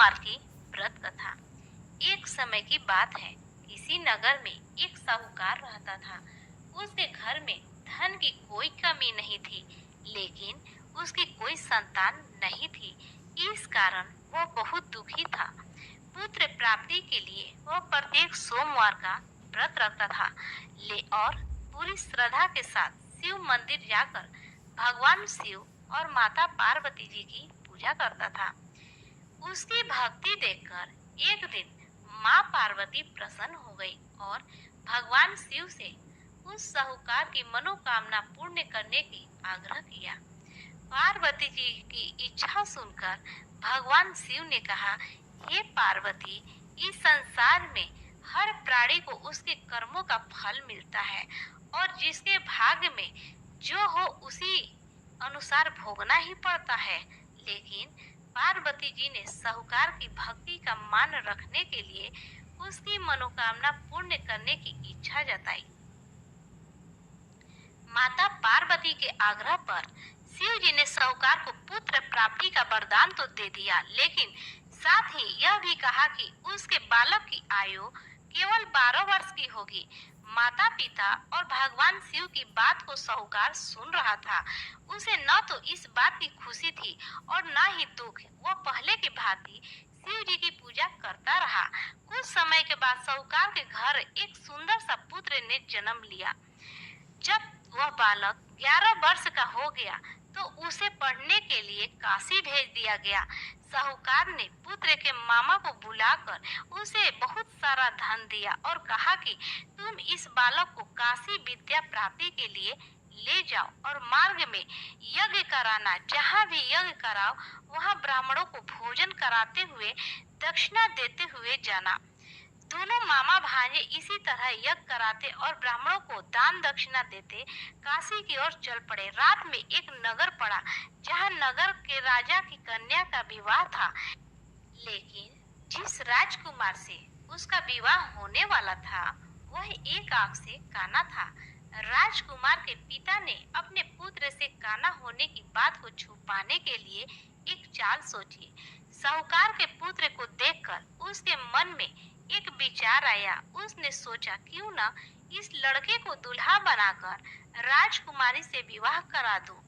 सोमवार की व्रत कथा। एक समय की बात है, किसी नगर में एक साहूकार रहता था। उसके घर में धन की कोई कमी नहीं थी, लेकिन उसकी कोई संतान नहीं थी। इस कारण वह बहुत दुखी था। पुत्र प्राप्ति के लिए वह प्रत्येक सोमवार का व्रत रखता था ले और पूरी श्रद्धा के साथ शिव मंदिर जाकर भगवान शिव और माता पार्वती जी की पूजा करता था। उसकी भक्ति देखकर एक दिन माँ पार्वती प्रसन्न हो गई और भगवान शिव से उस साहूकार की मनोकामना पूर्ण करने की आग्रह किया। पार्वती जी की इच्छा सुनकर भगवान शिव ने कहा, हे पार्वती, इस संसार में हर प्राणी को उसके कर्मों का फल मिलता है और जिसके भाग्य में जो हो उसी अनुसार भोगना ही पड़ता है। लेकिन पार्वती जी ने साहूकार की भक्ति का मान रखने के लिए उसकी मनोकामना पूर्ण करने की इच्छा जताई। माता पार्वती के आग्रह पर शिव जी ने साहूकार को पुत्र प्राप्ति का वरदान तो दे दिया, लेकिन साथ ही यह भी कहा कि उसके बालक की आयु केवल 12 वर्ष की होगी। माता पिता और भगवान शिव की बात को साहूकार सुन रहा था। उसे न तो इस बात की खुशी थी और न ही दुख। वह पहले की भांति शिव जी की पूजा करता रहा। कुछ समय के बाद साहूकार के घर एक सुंदर सा पुत्र ने जन्म लिया। जब वह बालक 11 वर्ष का हो गया तो उसे पढ़ने के लिए काशी भेज दिया गया। साहूकार ने पुत्र के मामा को बुलाकर उसे बहुत सारा धन दिया और कहा कि तुम इस बालक को काशी विद्या प्राप्ति के लिए ले जाओ और मार्ग में यज्ञ कराना। जहाँ भी यज्ञ कराओ वहाँ ब्राह्मणों को भोजन कराते हुए दक्षिणा देते हुए जाना। दोनों मामा भांजे इसी तरह यज्ञ कराते और ब्राह्मणों को दान दक्षिणा देते काशी की ओर चल पड़े। रात में एक नगर पड़ा जहाँ नगर के राजा की कन्या का विवाह था, लेकिन जिस राजकुमार से उसका विवाह होने वाला था वह एक आंख से काना था। राजकुमार के पिता ने अपने पुत्र से काना होने की बात को छुपाने के लिए एक चाल सोची। साहूकार के पुत्र को देखकर उसके मन में एक विचार आया। उसने सोचा, क्यों न इस लड़के को दूल्हा बनाकर राजकुमारी से विवाह करा दूं।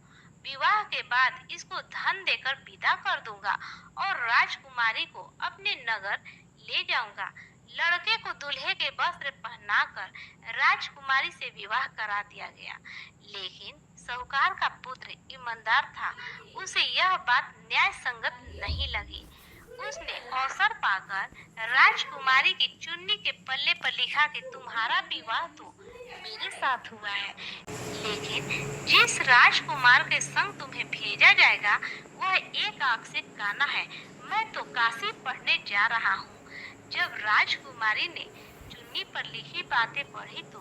विवाह के बाद इसको धन देकर विदा कर दूंगा और राजकुमारी को अपने नगर ले जाऊंगा। लड़के को दूल्हे के वस्त्र पहनाकर राजकुमारी से विवाह करा दिया गया, लेकिन साहूकार का पुत्र ईमानदार था। उसे यह बात न्याय संगत नहीं लगी। उसने अवसर पाकर राजकुमारी की चुन्नी के पल्ले पर लिखा कि तुम्हारा विवाह तो मेरे साथ हुआ है, लेकिन जिस राजकुमार के संग तुम्हें भेजा जाएगा वह एक आंख से काना है। मैं तो काशी पढ़ने जा रहा हूँ। जब राजकुमारी ने चुन्नी पर लिखी बातें पढ़ी तो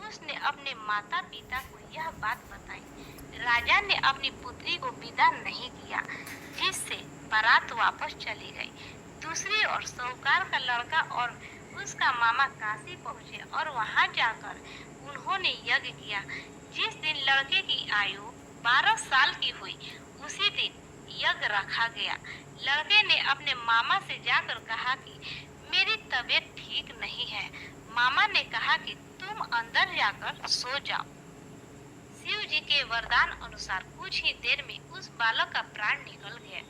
उसने अपने माता पिता को यह बात बताई। राजा ने अपनी पुत्री को विदा नहीं किया, जिससे बारात वापस चली गई। दूसरी ओर साहूकार का लड़का और उसका मामा काशी पहुँचे और वहां जाकर उन्होंने यज्ञ किया। जिस दिन लड़के की आयु 12 साल की हुई उसी दिन यज्ञ रखा गया। लड़के ने अपने मामा से जाकर कहा कि मेरी तबीयत ठीक नहीं है। मामा ने कहा कि तुम अंदर जाकर सो जाओ। शिव जी के वरदान अनुसार कुछ ही देर में उस बालक का प्राण निकल गया।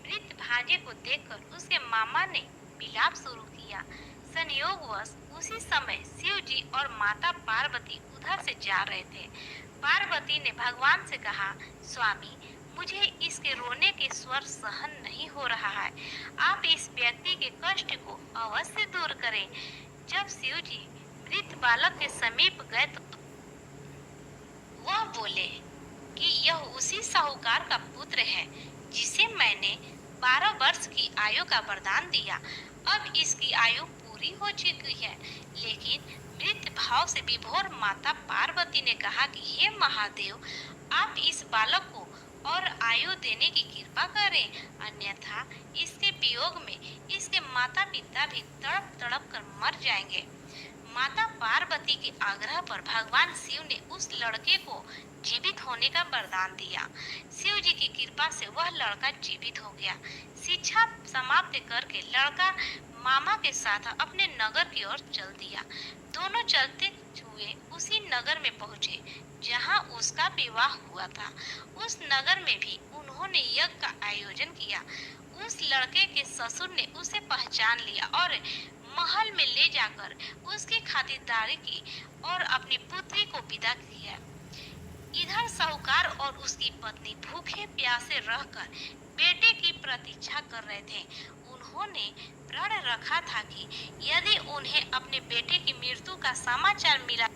मृत भांजे को देखकर उसके मामा ने विलाप शुरू किया। संयोगवश उसी समय शिव जी और माता पार्वती उधर से जा रहे थे। पार्वती ने भगवान से कहा, स्वामी, मुझे इसके रोने के स्वर सहन नहीं हो रहा है। आप इस व्यक्ति के कष्ट को अवश्य दूर करें। जब शिव जी मृत बालक के समीप गए तो वह बोले कि यह उसी साहूकार का पुत्र है जिसे मैंने 12 वर्ष की आयु का वरदान दिया। अब इसकी आयु पूरी हो चुकी है। लेकिन मृत भाव से विभोर माता पार्वती ने कहा कि हे महादेव, आप इस बालक को और आयु देने की कृपा करें, अन्यथा इसके वियोग में इसके माता पिता भी तड़प तड़प कर मर जाएंगे। माता पार्वती के आग्रह पर भगवान शिव ने उस लड़के को जीवित होने का वरदान दिया। शिव जी की कृपा से वह लड़का जीवित हो गया। शिक्षा समाप्त करके लड़का मामा के साथ अपने नगर की ओर चल दिया। दोनों चलते हुए उसी नगर में पहुंचे जहां उसका विवाह हुआ था। उस नगर में भी उन्होंने यज्ञ का आयोजन किया। उस लड़के के ससुर ने उसे पहचान लिया और महल में ले जाकर उसकी खातिरदारी की और अपनी पुत्री को विदा किया। इधर साहूकार और उसकी पत्नी भूखे प्यासे रहकर बेटे की प्रतीक्षा कर रहे थे। उन्होंने प्रण रखा था कि यदि उन्हें अपने बेटे की मृत्यु का समाचार मिला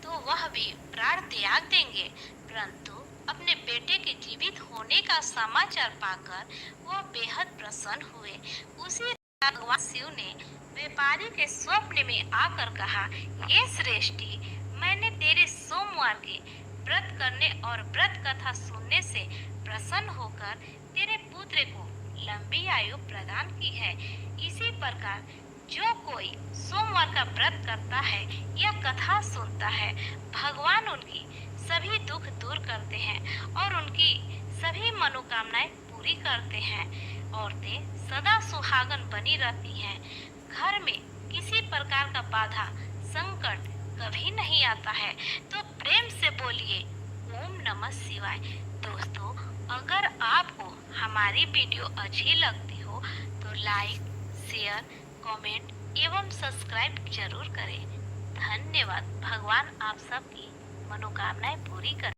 तो वह भी प्राण त्याग देंगे, परंतु अपने बेटे के जीवित होने का समाचार पाकर वह बेहद प्रसन्न हुए। उसी रात भगवान शिव ने व्यापारी के स्वप्न में आकर कहा, हे श्रेष्ठी, मैंने तेरे सोमवार के व्रत करने और व्रत कथा सुनने से प्रसन्न होकर तेरे पुत्र को लंबी आयु प्रदान की है। इसी प्रकार जो कोई सोमवार का व्रत करता है या कथा सुनता है, भगवान उनकी सभी दुख दूर करते हैं और उनकी सभी मनोकामनाएं पूरी करते हैं। औरतें सदा सुहागन बनी रहती हैं। घर में किसी प्रकार का बाधा संकट कभी नहीं आता है। तो प्रेम से बोलिए ओम नमः शिवाय। दोस्तों, अगर आपको हमारी वीडियो अच्छी लगती हो तो लाइक, शेयर, कमेंट एवं सब्सक्राइब जरूर करें। धन्यवाद। भगवान आप सबकी मनोकामनाएं पूरी करें।